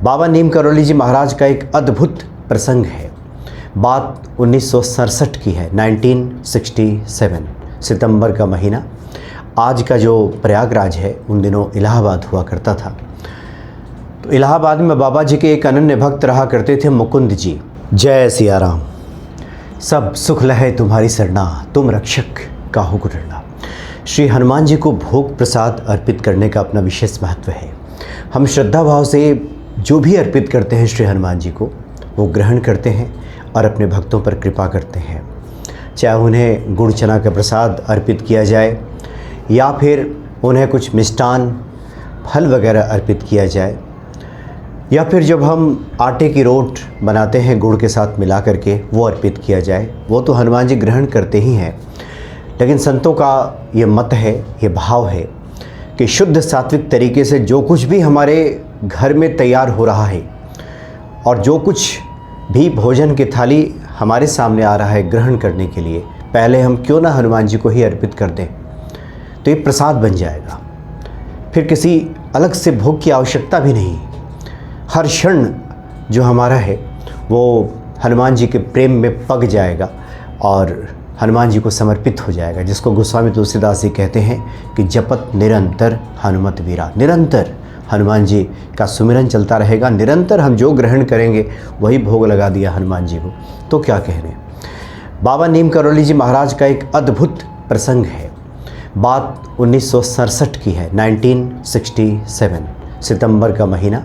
बाबा नीम करौली जी महाराज का एक अद्भुत प्रसंग है। बात 1967 की है, 1967 सितंबर का महीना। आज का जो प्रयागराज है उन दिनों इलाहाबाद हुआ करता था। तो इलाहाबाद में बाबा जी के एक अनन्य भक्त रहा करते थे, मुकुंद जी। जय सिया राम। सब सुख लहे तुम्हारी सरना, तुम रक्षक काहू को डरना। श्री हनुमान जी को भोग प्रसाद अर्पित करने का अपना विशेष महत्व है। हम श्रद्धा भाव से जो भी अर्पित करते हैं श्री हनुमान जी को, वो ग्रहण करते हैं और अपने भक्तों पर कृपा करते हैं। चाहे उन्हें गुड़ चना का प्रसाद अर्पित किया जाए या फिर उन्हें कुछ मिष्टान फल वगैरह अर्पित किया जाए, या फिर जब हम आटे की रोट बनाते हैं गुड़ के साथ मिला करके वो अर्पित किया जाए, वो तो हनुमान जी ग्रहण करते ही हैं। लेकिन संतों का ये मत है, ये भाव है कि शुद्ध सात्विक तरीके से जो कुछ भी हमारे घर में तैयार हो रहा है और जो कुछ भी भोजन की थाली हमारे सामने आ रहा है ग्रहण करने के लिए, पहले हम क्यों ना हनुमान जी को ही अर्पित कर दें, तो ये प्रसाद बन जाएगा। फिर किसी अलग से भोग की आवश्यकता भी नहीं। हर क्षण जो हमारा है वो हनुमान जी के प्रेम में पक जाएगा और हनुमान जी को समर्पित हो जाएगा, जिसको गोस्वामी तुलसीदास जी कहते हैं कि जपत निरंतर हनुमत वीरा। निरंतर हनुमान जी का सुमिरन चलता रहेगा, निरंतर हम जो ग्रहण करेंगे वही भोग लगा दिया हनुमान जी को, तो क्या कहने। बाबा नीम करौली जी महाराज का एक अद्भुत प्रसंग है। बात 1967 की है, 1967 सितंबर का महीना।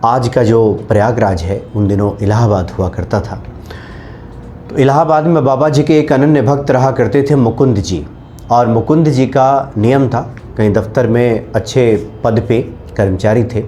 आज का जो प्रयागराज है उन दिनों इलाहाबाद हुआ करता था। तो इलाहाबाद में बाबा जी के एक अनन्य भक्त रहा करते थे, मुकुंद जी। और मुकुंद जी का नियम था, कहीं दफ्तर में अच्छे पद पे कर्मचारी थे,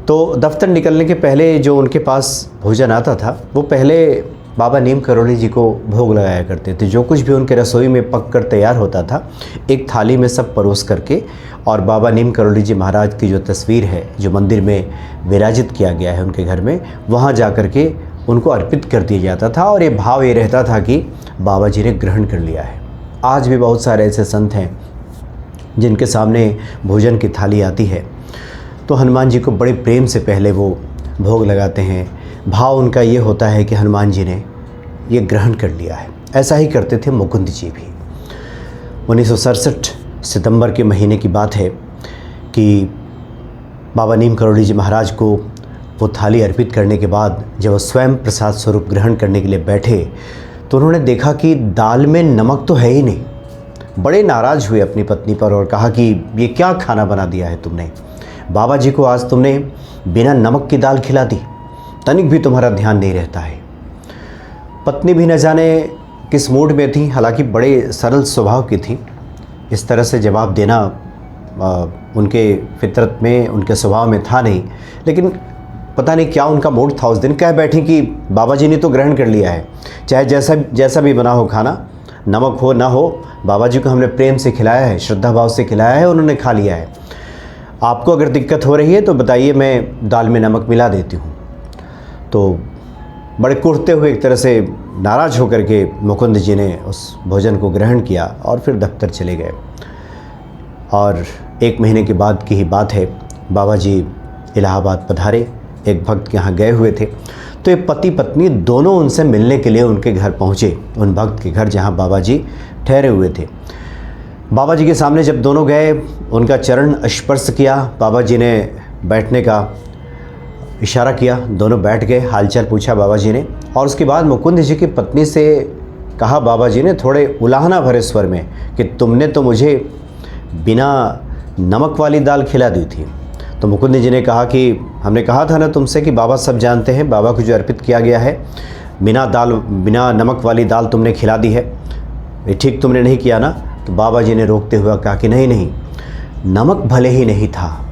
तो दफ्तर निकलने के पहले जो उनके पास भोजन आता था वो पहले बाबा नीम करौली जी को भोग लगाया करते थे। जो कुछ भी उनके रसोई में पक कर तैयार होता था, एक थाली में सब परोस करके, और बाबा नीम करौली जी महाराज की जो तस्वीर है जो मंदिर में विराजित किया गया है उनके घर में, वहाँ जा कर के उनको अर्पित कर दिया जाता था। और ये भाव ये रहता था कि बाबा जी ने ग्रहण कर लिया है। आज भी बहुत सारे ऐसे संत हैं जिनके सामने भोजन की थाली आती है तो हनुमान जी को बड़े प्रेम से पहले वो भोग लगाते हैं। भाव उनका ये होता है कि हनुमान जी ने ये ग्रहण कर लिया है। ऐसा ही करते थे मुकुंद जी भी। 1967 सितंबर के महीने की बात है कि बाबा नीम करौली जी महाराज को वो थाली अर्पित करने के बाद जब वो स्वयं प्रसाद स्वरूप ग्रहण करने के लिए बैठे तो उन्होंने देखा कि दाल में नमक तो है ही नहीं। बड़े नाराज़ हुए अपनी पत्नी पर और कहा कि ये क्या खाना बना दिया है तुमने, बाबा जी को आज तुमने बिना नमक की दाल खिला दी, तनिक भी तुम्हारा ध्यान नहीं रहता है। पत्नी भी न जाने किस मूड में थी, हालांकि बड़े सरल स्वभाव की थी। इस तरह से जवाब देना उनके फितरत में, उनके स्वभाव में था नहीं, लेकिन पता नहीं क्या उनका मूड था उस दिन। कह बैठी कि बाबा जी ने तो ग्रहण कर लिया है, चाहे जैसा भी बना हो खाना, नमक हो ना हो, बाबा जी को हमने प्रेम से खिलाया है, श्रद्धा भाव से खिलाया है, उन्होंने खा लिया है। आपको अगर दिक्कत हो रही है तो बताइए, मैं दाल में नमक मिला देती हूँ। तो बड़े कुढ़ते हुए एक तरह से नाराज़ होकर के मुकुंद जी ने उस भोजन को ग्रहण किया और फिर दफ्तर चले गए। और एक महीने के बाद की ही बात है, बाबा जी इलाहाबाद पधारे, एक भक्त के यहाँ गए हुए थे। तो ये पति पत्नी दोनों उनसे मिलने के लिए उनके घर पहुँचे, उन भक्त के घर जहाँ बाबा जी ठहरे हुए थे। बाबा जी के सामने जब दोनों गए, उनका चरण स्पर्श किया, बाबा जी ने बैठने का इशारा किया, दोनों बैठ गए, हालचाल पूछा बाबा जी ने। और उसके बाद मुकुंद जी की पत्नी से कहा बाबा जी ने थोड़े उलाहना भरे स्वर में कि तुमने तो मुझे बिना नमक वाली दाल खिला दी थी। तो मुकुंद जी ने कहा कि हमने कहा था ना तुमसे कि बाबा सब जानते हैं, बाबा को जो अर्पित किया गया है बिना नमक वाली दाल तुमने खिला दी है, ये ठीक तुमने नहीं किया ना। तो बाबा जी ने रोकते हुए कहा कि नहीं, नमक भले ही नहीं था,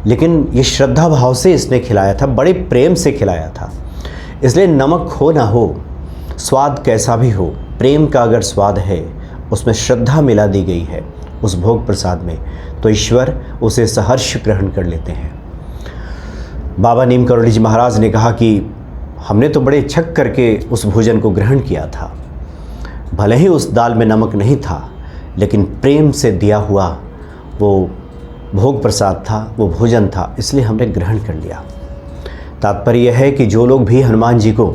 लेकिन ये श्रद्धा भाव से इसने खिलाया था, बड़े प्रेम से खिलाया था। इसलिए नमक हो ना हो, स्वाद कैसा भी हो, प्रेम का अगर स्वाद है, उसमें श्रद्धा मिला दी गई है उस भोग प्रसाद में, तो ईश्वर उसे सहर्ष ग्रहण कर लेते हैं। बाबा नीम करौली जी महाराज ने कहा कि हमने तो बड़े छक करके उस भोजन को ग्रहण किया था, भले ही उस दाल में नमक नहीं था, लेकिन प्रेम से दिया हुआ वो भोग प्रसाद था, वो भोजन था, इसलिए हमने ग्रहण कर लिया। तात्पर्य है कि जो लोग भी हनुमान जी को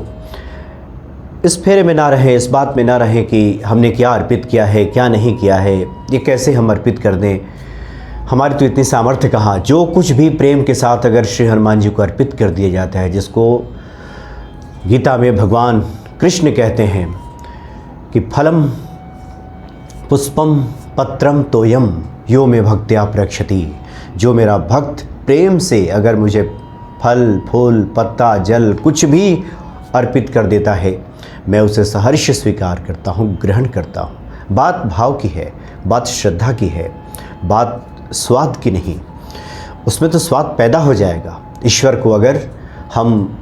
इस फेरे में ना रहें, इस बात में ना रहें कि हमने क्या अर्पित किया है, क्या नहीं किया है, ये कैसे हम अर्पित कर दें, हमारी तो इतनी सामर्थ्य कहाँ। जो कुछ भी प्रेम के साथ अगर श्री हनुमान जी को अर्पित कर दिया जाता है, जिसको गीता में भगवान कृष्ण कहते हैं कि फलम पुष्पम पत्रम तोयम यो में भक्त्या प्रक्षति, जो मेरा भक्त प्रेम से अगर मुझे फल फूल पत्ता जल कुछ भी अर्पित कर देता है, मैं उसे सहर्ष स्वीकार करता हूँ, ग्रहण करता हूँ। बात भाव की है, बात श्रद्धा की है, बात स्वाद की नहीं। उसमें तो स्वाद पैदा हो जाएगा। ईश्वर को अगर हम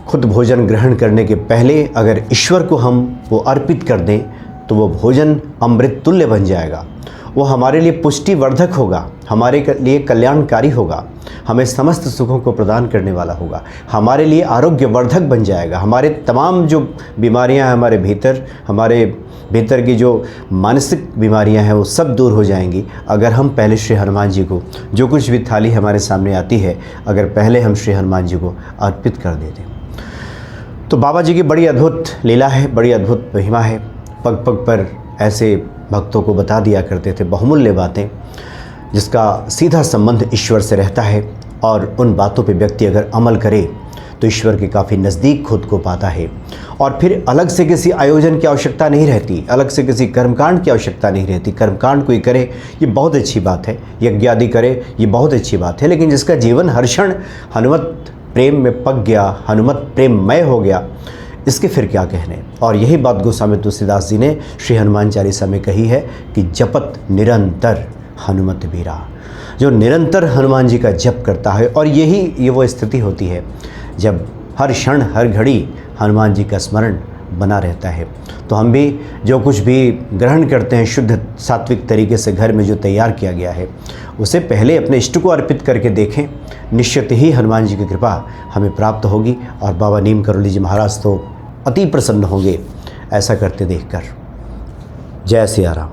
खुद भोजन ग्रहण करने के पहले अगर ईश्वर को हम वो अर्पित कर दें तो वो भोजन अमृत तुल्य बन जाएगा। वो हमारे लिए पुष्टिवर्धक होगा, हमारे लिए कल्याणकारी होगा, हमें समस्त सुखों को प्रदान करने वाला होगा, हमारे लिए आरोग्यवर्धक बन जाएगा। हमारे तमाम जो बीमारियां हैं हमारे भीतर की जो मानसिक बीमारियां हैं वो सब दूर हो जाएंगी अगर हम पहले श्री हनुमान जी को, जो कुछ भी थाली हमारे सामने आती है, अगर पहले हम श्री हनुमान जी को अर्पित कर देते। तो बाबा जी की बड़ी अद्भुत लीला है, बड़ी अद्भुत महिमा है। पग पग पर ऐसे भक्तों को बता दिया करते थे बहुमूल्य बातें, जिसका सीधा संबंध ईश्वर से रहता है। और उन बातों पे व्यक्ति अगर अमल करे तो ईश्वर के काफ़ी नज़दीक खुद को पाता है। और फिर अलग से किसी आयोजन की आवश्यकता नहीं रहती, अलग से किसी कर्मकांड की आवश्यकता नहीं रहती। कर्मकांड कोई करे ये बहुत अच्छी बात है, यज्ञ आदि करे ये बहुत अच्छी बात है, लेकिन जिसका जीवन हर क्षण हनुमत प्रेम में पक गया, हनुमत प्रेममय हो गया, इसके फिर क्या कहने। और यही बात गोस्वामी तुलसीदास जी ने श्री हनुमान चालीसा में कही है कि जपत निरंतर हनुमत बीरा, जो निरंतर हनुमान जी का जप करता है। और ये वो स्थिति होती है जब हर क्षण हर घड़ी हनुमान जी का स्मरण बना रहता है। तो हम भी जो कुछ भी ग्रहण करते हैं शुद्ध सात्विक तरीके से घर में जो तैयार किया गया है, उसे पहले अपने इष्ट को अर्पित करके देखें। निश्चित ही हनुमान जी की कृपा हमें प्राप्त होगी और बाबा नीम करोली जी महाराज तो अति प्रसन्न होंगे ऐसा करते देखकर। जय सिया राम।